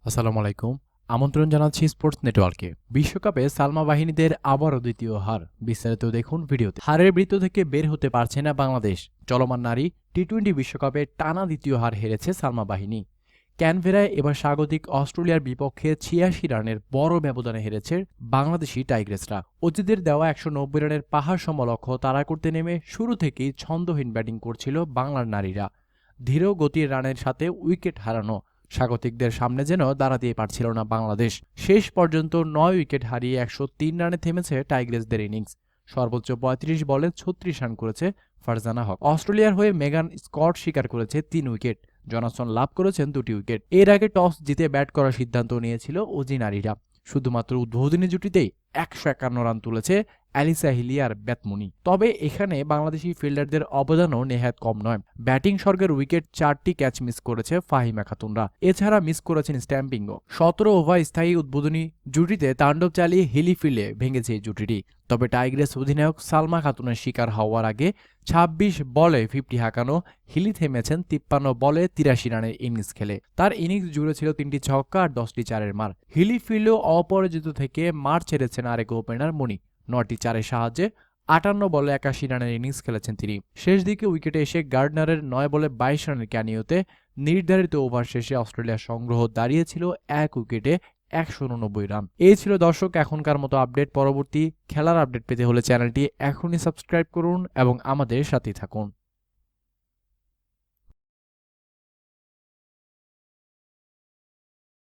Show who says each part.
Speaker 1: আসসালামু আলাইকুম। আমন্ত্রণ জানাচ্ছি স্পোর্টস নেটওয়ার্কে। বিশ্বকাপে সালমা বাহিনীদের আবারও দ্বিতীয় হার। বিস্তারিত দেখুন ভিডিওতে। হারের বৃত্ত থেকে বের হতে পারছে না বাংলাদেশ। চলমান নারী টি-20 বিশ্বকাপে টানা দ্বিতীয় হার হেরেছে সালমা বাহিনী। ক্যানভেরায় এবার স্বাগতিক অস্ট্রেলিয়ার বিপক্ষে ৮৬ রানের বড় ব্যবধানে হেরেছে বাংলাদেশি টাইগ্রেসরা। অজিদের দেওয়া ১৯০ রানের পাহাড় সম লক্ষ্য তাড়া করতে নেমে শুরু থেকেই ছন্দহীন ব্যাটিং করছিল বাংলার নারীরা। ধীর গতির রানের সাথে উইকেট হারানো স্বাগতিকদের সামনে যেন দাঁড়াতেই পারছিল না বাংলাদেশ। শেষ পর্যন্ত ৯ উইকেট হারিয়ে ১০৩ রানে থেমেছে টাইগ্রেসদের ইনিংস। সর্বোচ্চ ৩৫ বলে ৩৬ রান করেছে ফারজানা হক। অস্ট্রেলিয়ার হয়ে মেগান স্কট শিকার করেছে ৩ উইকেট। জনাসন লাভ করেছেন ২টি উইকেট। এর আগে টস জিতে ব্যাট করার সিদ্ধান্ত নিয়েছিল অজি নারীরা। শুধুমাত্র উদ্বোধনী জুটিতেই ১৫১ রান তুলেছে অ্যালিসা হিলি আর ব্যাথমুনি। তবে এখানে বাংলাদেশি ফিল্ডারদের অবদানও নেহাত কম নয়। ব্যাটিং স্বর্গের উইকেট ৪টি ক্যাচ মিস করেছে ফাহিমা খাতুনরা। এছাড়া মিস করেছেন স্ট্যাম্পিংও। ১৭ ওভার স্থায়ী উদ্বোধনী জুটিতে তাণ্ডব চালিয়ে হিলি ফিল্ডে ভেঙেছে এই জুটিটি। তবে টাইগ্রেস অধিনায়ক সালমা খাতুনের শিকার হওয়ার আগে ২৬ বলে 50 হাঁকানো হিলি থেমেছেন ৫৩ বলে ৮৩ রানের ইনিংস খেলে। তার ইনিংস জুড়ে ছিল ৩টি ছক্কা আর ১০টি চারের মার। হিলি ফিল্ডেও অপরাজিত থেকে মার ছেড়েছেন আরেক ওপেনার মনি। ৯টি চারের সাহায্যে ৫৮ বলে ৮১ রানের ইনিংস খেলেছেন তিনি। শেষ দিকে উইকেটে এসে গার্ডনারের ৯ বলে ২২ রানের ক্যানিওতে নির্ধারিত ওভার শেষে অস্ট্রেলিয়ার সংগ্রহ দাঁড়িয়েছিল ১ উইকেটে ১৮৯ রান। এই ছিল দর্শক এখনকার মতো আপডেট। পরবর্তী খেলার আপডেট পেতে হলে চ্যানেলটি এখনই সাবস্ক্রাইব করুন এবং আমাদের সাথেই থাকুন।